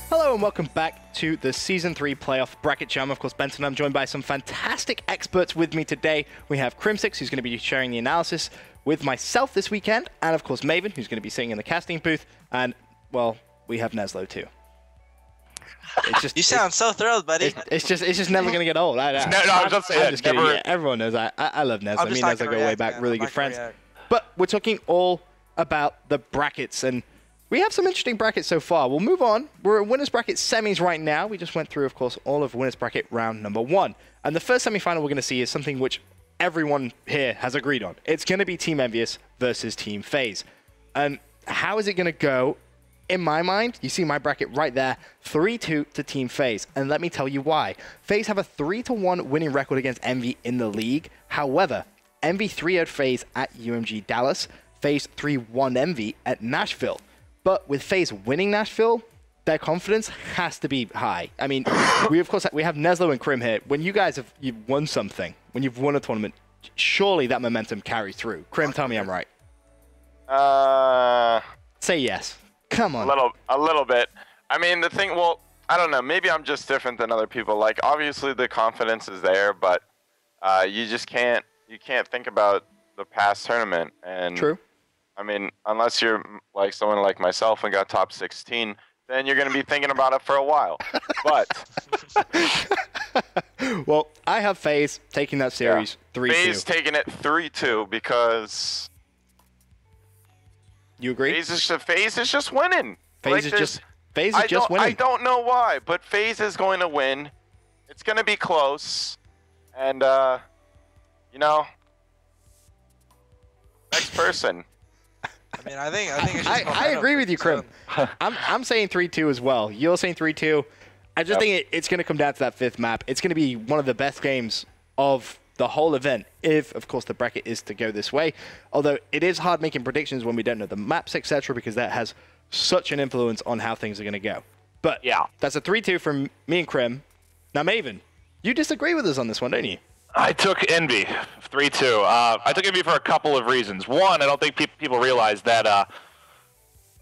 Hello and welcome back to the Season 3 Playoff Bracket Jam. Of course, Benson, I'm joined by some fantastic experts with me today. We have Crimsix, who's going to be sharing the analysis with myself this weekend, and of course Maven, who's going to be sitting in the casting booth, and, well, we have Neslo too. You sound so thrilled, buddy. It's just never going to get old. I was going to say that. Yeah, everyone knows I love Neslo. Me and Neslo go way back, really good friends. But we're talking all about the brackets, and we have some interesting brackets so far. We'll move on. We're at winners bracket semis right now. We just went through, of course, all of winners bracket round number 1. And the first semifinal we're going to see is something which everyone here has agreed on. It's going to be Team EnVyUs versus Team FaZe. And how is it going to go? In my mind, you see my bracket right there, 3-2 to Team FaZe. And let me tell you why. FaZe have a 3-1 winning record against Envy in the league. However, Envy 3-0'd FaZe at UMG Dallas. FaZe 3-1 Envy at Nashville. But with FaZe winning Nashville, their confidence has to be high. I mean, we have Neslo and Crim here. When you guys you've won something, when you've won a tournament, surely that momentum carries through. Crim, tell me I'm right. Say yes. Come on. A little bit. I mean, the thing, well, I don't know. Maybe I'm just different than other people. Like, obviously the confidence is there, but you just can't think about the past tournament. And True. I mean, unless you're like someone like myself and got top 16, then you're going to be thinking about it for a while. But well, I have FaZe taking that series 3-2. FaZe taking it 3-2 because you agree? FaZe is just winning. FaZe is just winning. I don't know why, but FaZe is going to win. It's going to be close, and you know, next person. I mean, I think it's just I agree with you, Crim. I'm saying 3-2 as well. You're saying 3-2. I just think it's going to come down to that 5th map. It's going to be one of the best games of the whole event, if, of course, the bracket is to go this way. Although it is hard making predictions when we don't know the maps, etc., because that has such an influence on how things are going to go. But yeah, that's a 3-2 from me and Crim. Now, Maven, you disagree with us on this one, don't you? I took Envy 3-2. I took Envy for a couple of reasons. One, I don't think people realize that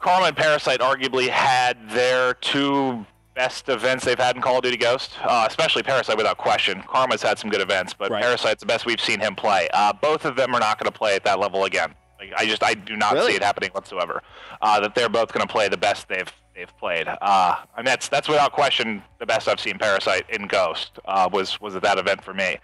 Karma and Parasite arguably had their 2 best events they've had in Call of Duty Ghost, especially Parasite without question. Karma's had some good events, but Parasite's the best we've seen him play. Both of them are not going to play at that level again. Like, I do not see it happening whatsoever. That they're both going to play the best they've played. And that's without question the best I've seen Parasite in Ghost was at that event for me.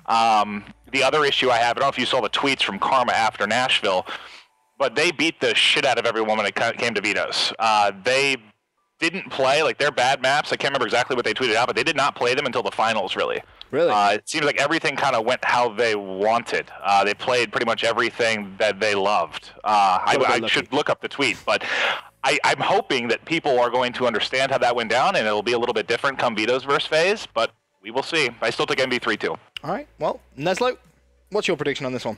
The other issue I have, I don't know if you saw the tweets from Karma after Nashville, but they beat the shit out of everyone when it came to vetoes. They didn't play, like, their bad maps, I can't remember exactly what they tweeted out, but they did not play them until the finals, really. Really? It seems like everything kind of went how they wanted. They played pretty much everything that they loved. I should look up the tweet, but I'm hoping that people are going to understand how that went down, and it'll be a little bit different come vetoes versus FaZe, but we will see. I still took MV 3-2. All right. Well, Neslo, what's your prediction on this one?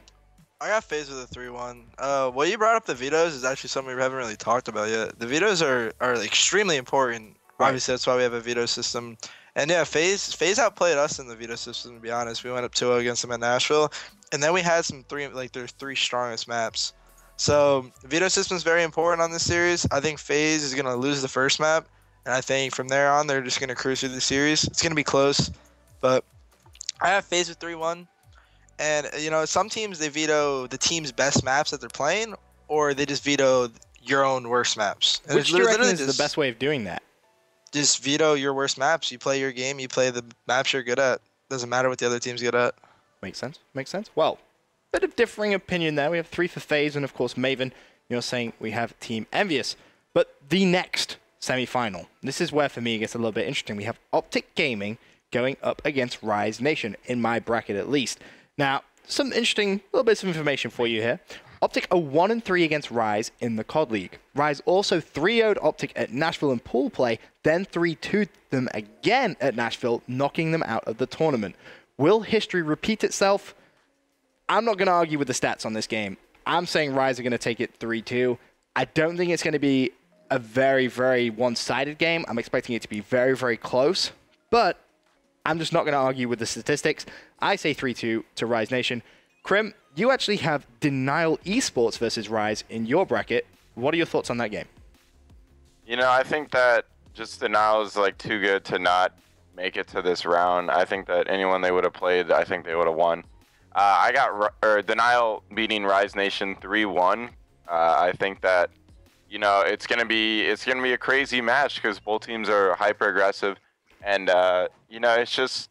I got FaZe with a 3-1. What you brought up, the vetoes, is actually something we haven't really talked about yet. The vetoes are extremely important. Right. Obviously, that's why we have a veto system. And yeah, FaZe outplayed us in the veto system, to be honest. We went up 2-0 against them at Nashville. And then we had their 3 strongest maps. So the veto system is very important on this series. I think FaZe is going to lose the first map. And I think from there on, they're just going to cruise through the series. It's going to be close. But I have FaZe with 3-1. And, you know, some teams, they veto the team's best maps that they're playing, or they just veto your own worst maps. And which do you reckon is the best way of doing that? Just veto your worst maps. You play your game, you play the maps you're good at. Doesn't matter what the other team's good at. Makes sense. Makes sense. Well, bit of differing opinion there. We have 3 for FaZe, and of course Maven, you're saying we have Team EnVyUs. But the next semi-final, this is where for me it gets a little bit interesting. We have OpTic Gaming going up against Rise Nation, in my bracket at least. Now, some interesting little bits of information for you here. OpTic are 1-3 against Rise in the COD League. Rise also 3-0'd OpTic at Nashville in pool play, then 3-2'd them again at Nashville, knocking them out of the tournament. Will history repeat itself? I'm not going to argue with the stats on this game. I'm saying Rise are going to take it 3-2. I don't think it's going to be a very, very one-sided game. I'm expecting it to be very, very close. But I'm just not going to argue with the statistics. I say 3-2 to Rise Nation. Crim, you actually have Denial eSports versus Rise in your bracket. What are your thoughts on that game? You know, I think that just Denial is like too good to not make it to this round. I think that anyone they would have played, I think they would have won. I got Denial beating Rise Nation 3-1. I think that, you know, it's gonna be a crazy match because both teams are hyper aggressive, and you know, it's just,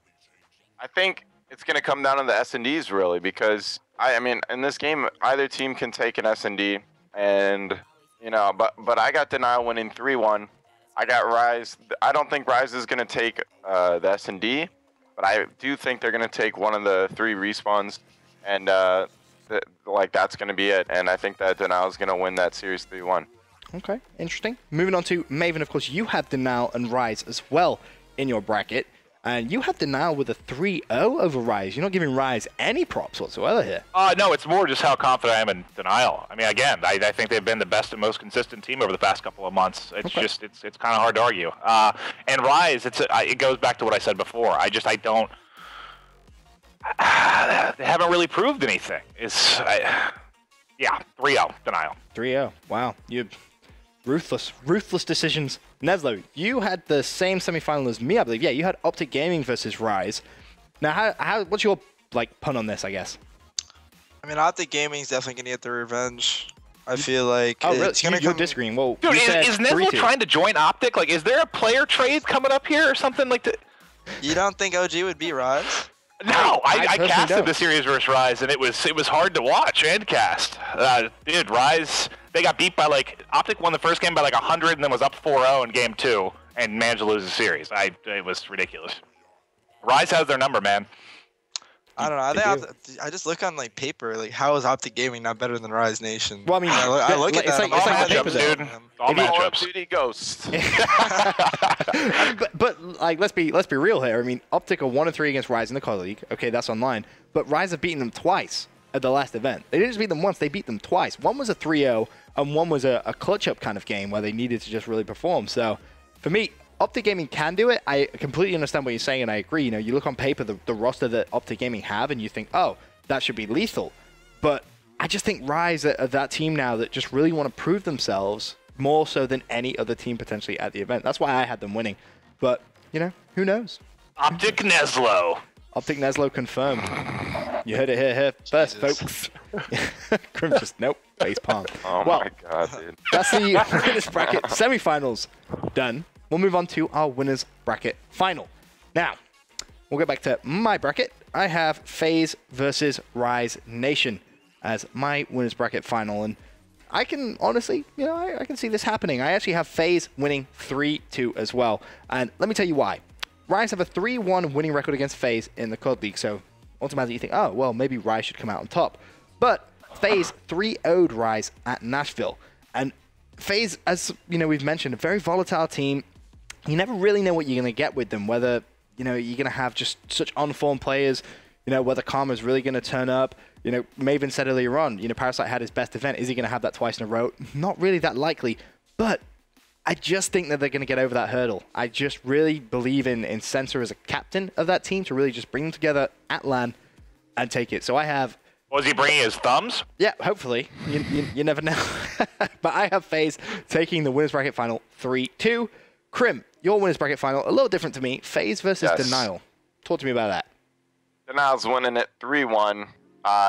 I think it's gonna come down to the S&Ds really, because I mean, in this game, either team can take an S&D, and you know, but I got Denial winning 3-1. I got Rise. I don't think Rise is gonna take the S&D, but I do think they're gonna take one of the 3 respawns, and like that's gonna be it. And I think that Denial is gonna win that series 3-1. Okay, interesting. Moving on to Maven, of course, you have Denial and Rise as well in your bracket. And you have Denial with a 3-0 over Rise. You're not giving Rise any props whatsoever here. No, it's more just how confident I am in Denial. I mean, again, I think they've been the best and most consistent team over the past couple of months. It's just, it's kind of hard to argue. And Rise, it goes back to what I said before. I don't, they haven't really proved anything. Yeah, 3-0, Denial. 3-0, wow. You ruthless decisions. Neslo, you had the same semifinal as me, I believe. Yeah, you had OpTic Gaming versus Rise. Now, what's your pun on this, I guess? I mean, OpTic Gaming's definitely gonna get the revenge. I feel like it's gonna you're disagreeing. Well, dude, is Neslo trying to join OpTic? Like, is there a player trade coming up here or something like that? You don't think OG would beat Rise? No, I casted the series versus Rise, and it was hard to watch and cast. Dude, Rise, they got beat by like, OpTic won the first game by like 100 and then was up 4-0 in game 2 and managed to lose the series. It was ridiculous. Rise has their number, man. I don't know. I just look on like paper. Like, how is OpTic Gaming not better than Rise Nation? Well, I mean, I look at that. It's like matchups, dude. All matchups. Duty Ghost. but like, let's be real here. I mean, OpTic are 1-3 against Rise in the Call League. Okay, that's online. But Rise have beaten them twice at the last event. They didn't just beat them once; they beat them twice. One was a 3-0, and one was a clutch-up kind of game where they needed to just really perform. So, for me, OpTic Gaming can do it. I completely understand what you're saying, and I agree. You know, you look on paper, the roster that OpTic Gaming have, and you think, oh, that should be lethal. But I just think Rise are that team now that just really want to prove themselves more so than any other team potentially at the event. That's why I had them winning. But, you know, who knows? OpTic Neslo. OpTic Neslo confirmed. You heard it here first, folks. Grim just, nope, face palm. Oh well, my god, dude. That's the winners bracket semifinals done. We'll move on to our winners bracket final. Now, we'll get back to my bracket. I have FaZe versus Rise Nation as my winners bracket final, and I can honestly, you know, I can see this happening. I actually have FaZe winning 3-2 as well, and let me tell you why. Rise have a 3-1 winning record against FaZe in the COD League, so automatically you think, oh, well, maybe Rise should come out on top. But FaZe 3-0'd Rise at Nashville, and FaZe, as you know, we've mentioned, a very volatile team. You never really know what you're going to get with them, whether, you know, you're going to have just such on-form players, you know, whether Karma's really going to turn up. You know, Maven said earlier on, you know, Parasite had his best event. Is he going to have that twice in a row? Not really that likely, but I just think that they're going to get over that hurdle. I just really believe in Sensor as a captain of that team to really just bring them together at LAN and take it. So I have... Was he bringing his thumbs? Yeah, hopefully. You never know. But I have FaZe taking the winners bracket final 3-2. Crim, your winners bracket final, a little different to me. FaZe versus Denial. Talk to me about that. Denial's winning it 3-1.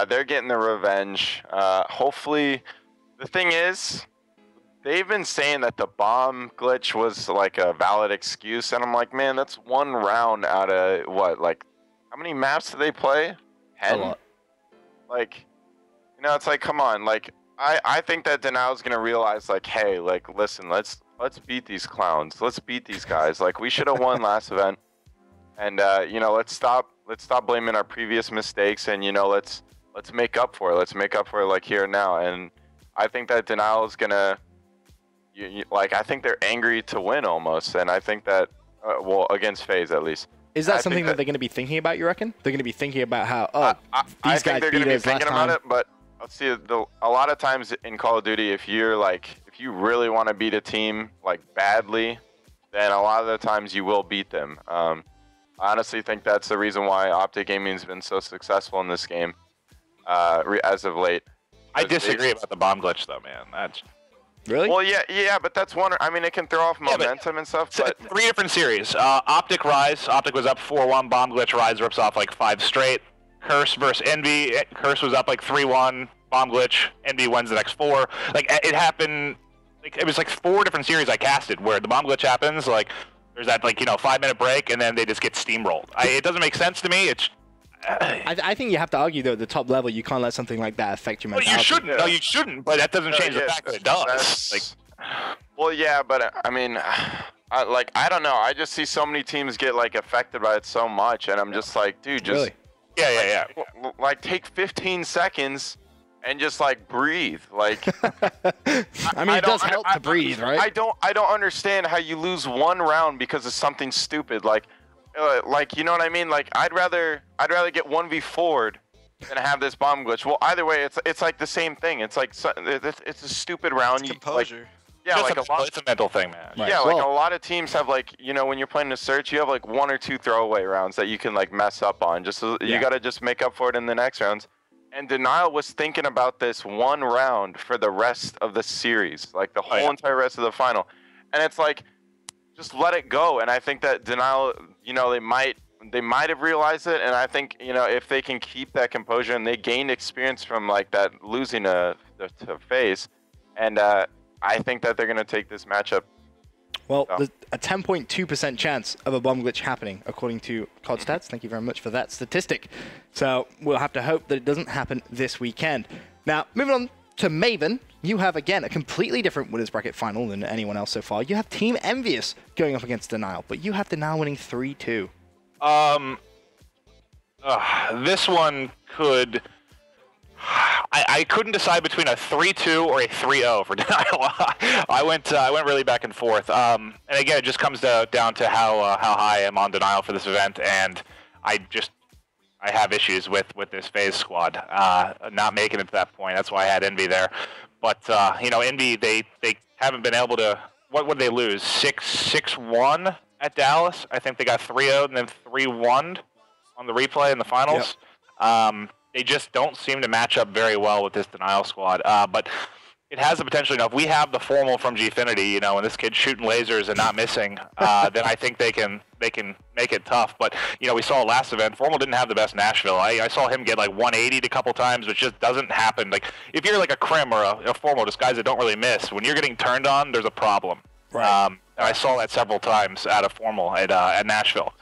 They're getting the revenge. Hopefully, the thing is, they've been saying that the bomb glitch was like a valid excuse, and I'm like, man, that's one round out of what? Like, how many maps do they play? 10? A lot. Like, you know, it's like, come on. Like, I think that Denial's gonna realize, like, hey, like, listen, let's beat these clowns. Let's beat these guys. Like, we should have won last event, and you know, let's stop blaming our previous mistakes, and you know, let's make up for it. Let's make up for it, like, here and now. And I think that Denial is gonna, like, I think they're angry to win almost, and I think that, well, against FaZe at least. Is that something that they're going to be thinking about, you reckon? They're going to be thinking about how, I think they're going to be thinking about it, but let's see, a lot of times in Call of Duty, if you really want to beat a team, like, badly, then a lot of the times you will beat them. I honestly think that's the reason why OpTic Gaming has been so successful in this game as of late. I disagree about the bomb glitch, though, man. Really? Well, yeah, but that's one. I mean, it can throw off momentum and stuff. But 3 different series. OpTic Rise. OpTic was up 4-1. Bomb glitch. Rise rips off like 5 straight. Curse versus Envy. Curse was up like 3-1. Bomb glitch. Envy wins the next 4. Like it happened. Like it was like 4 different series I casted where the bomb glitch happens. Like there's that 5-minute break and then they just get steamrolled. It doesn't make sense to me. It's. I think you have to argue, though, at the top level, you can't let something like that affect your mentality. Well, you shouldn't. No, you shouldn't. But that doesn't change the fact that it does. Well, yeah, but I mean, I don't know. I just see so many teams get affected by it so much, and I'm just like, dude, just really? Yeah. Take 15 seconds and just breathe. I mean, it does help to breathe, right? I don't understand how you lose one round because of something stupid. You know what I mean? I'd rather get 1v4'd than have this bomb glitch. Well, either way, it's like the same thing. It's it's a stupid round. It's composure. It's a mental thing, man. Right. Yeah, a lot of teams have when you're playing the search, you have 1 or 2 throwaway rounds that you can mess up on. You got to just make up for it in the next rounds. And Denial was thinking about this one round for the rest of the series, the whole entire rest of the final. And it's just let it go. And I think that Denial, they might have realized it. And I think, if they can keep that composure and they gained experience from that losing to FaZe, and I think that they're going to take this matchup. Well, there's a 10.2% chance of a bomb glitch happening, according to COD Stats. Thank you very much for that statistic. So we'll have to hope that it doesn't happen this weekend. Now, moving on to Maven, you have, again, a completely different winners bracket final than anyone else so far. You have Team EnVyUs going up against Denial, but you have Denial winning 3-2. This one could... I couldn't decide between a 3-2 or a 3-0 for Denial. I went really back and forth. And again, it just comes down to how high I am on Denial for this event, and I have issues with this FaZe squad not making it to that point. That's why I had Envy there. But Envy they haven't been able to. What would they lose? 6-1 at Dallas. I think they got 3-0 and then 3-1 on the replay in the finals. Yep. They just don't seem to match up very well with this Denial squad. But it has the potential. If we have the formal from Gfinity, and this kid's shooting lasers and not missing, then I think they can make it tough. But we saw last event, Formal didn't have the best Nashville. I saw him get 180'd a couple times, which just doesn't happen. If you're a Crim or a Formal, just guys that don't really miss, when you're getting turned on, there's a problem. Right. I saw that several times out of Formal at Nashville.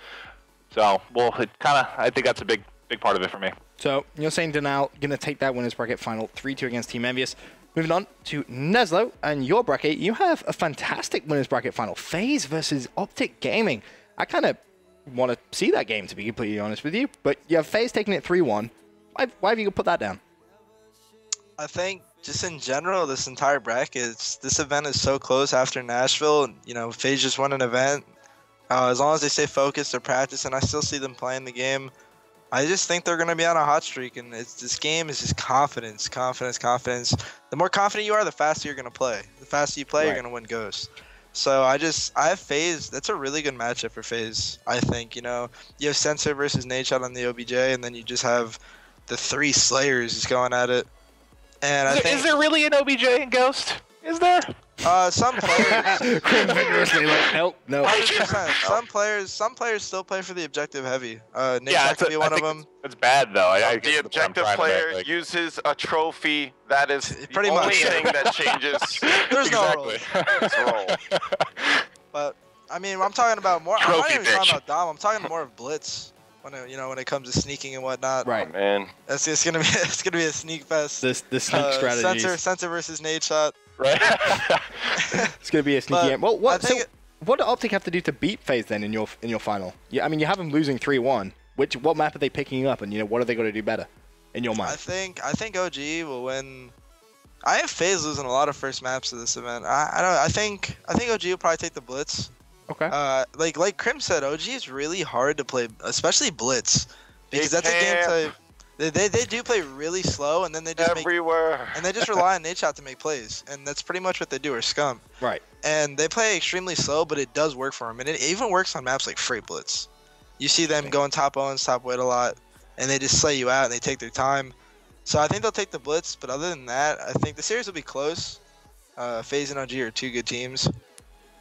So, I think that's a big part of it for me. So, you're saying Denial going to take that winners bracket final 3-2 against Team EnVyUs. Moving on to Neslo and your bracket, you have a fantastic winners bracket final. FaZe versus OpTic Gaming. I kind of want to see that game, to be completely honest with you. But you have FaZe taking it 3-1. Why have you put that down? I think just in general, this entire bracket, this event is so close after Nashville. FaZe just won an event. As long as they stay focused, they're practicing, I still see them playing the game. I just think they're going to be on a hot streak, and this game is just confidence. The more confident you are, the faster you're going to play. The faster you play, You're going to win Ghost. So I have FaZe. That's a really good matchup for FaZe, I think. You have Sensor versus Nadeshot on the OBJ, and then you just have the 3 Slayers just going at it. And is there really an OBJ in Ghost? Is there? Some players. Vigorously, nope, no. 100%. Some players still play for the objective heavy. Nadeshot could be one of them. It's bad though. The objective player uses a trophy. That is pretty the much only thing that changes. There's no role. But I mean, I'm talking about more. I'm not even talking about Dom. I'm talking more of Blitz. When it comes to sneaking and whatnot. Right, man. It's gonna be a sneak fest. The sneak strategies. Sensor versus Nadeshot. Right. It's gonna be a sneaky game. Well, what do OpTic have to do to beat FaZe then in your final? Yeah, I mean you have them losing 3-1. What map are they picking up, and what are they going to do better in your mind? I think OG will win. I have FaZe losing a lot of first maps of this event. I think OG will probably take the Blitz. Okay. Like Crim said, OG is really hard to play, especially Blitz, because that's a game type. They do play really slow, and then they just they just rely on Nadeshot to make plays, and that's pretty much what they do, or Scum. Right. And they play extremely slow, but it does work for them, and it even works on maps like Freight Blitz. You see them going top owns, top weight a lot, and they just slay you out, and they take their time. So I think they'll take the Blitz, but other than that, I think the series will be close. FaZe and OG are two good teams.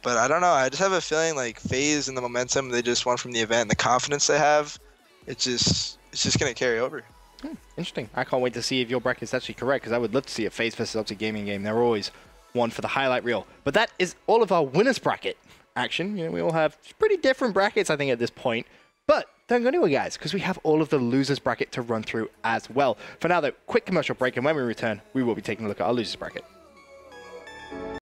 But I don't know. I just have a feeling like FaZe and the momentum they just won from the event and the confidence they have, it's just going to carry over. Interesting. I can't wait to see if your bracket's actually correct, because I would love to see a FaZe versus OpTic Gaming game. They're always one for the highlight reel. But that is all of our winners bracket action. You know, we all have pretty different brackets, I think, at this point. But don't go anywhere, guys, because we have all of the losers bracket to run through as well. For now, though, quick commercial break, and when we return, we will be taking a look at our losers bracket.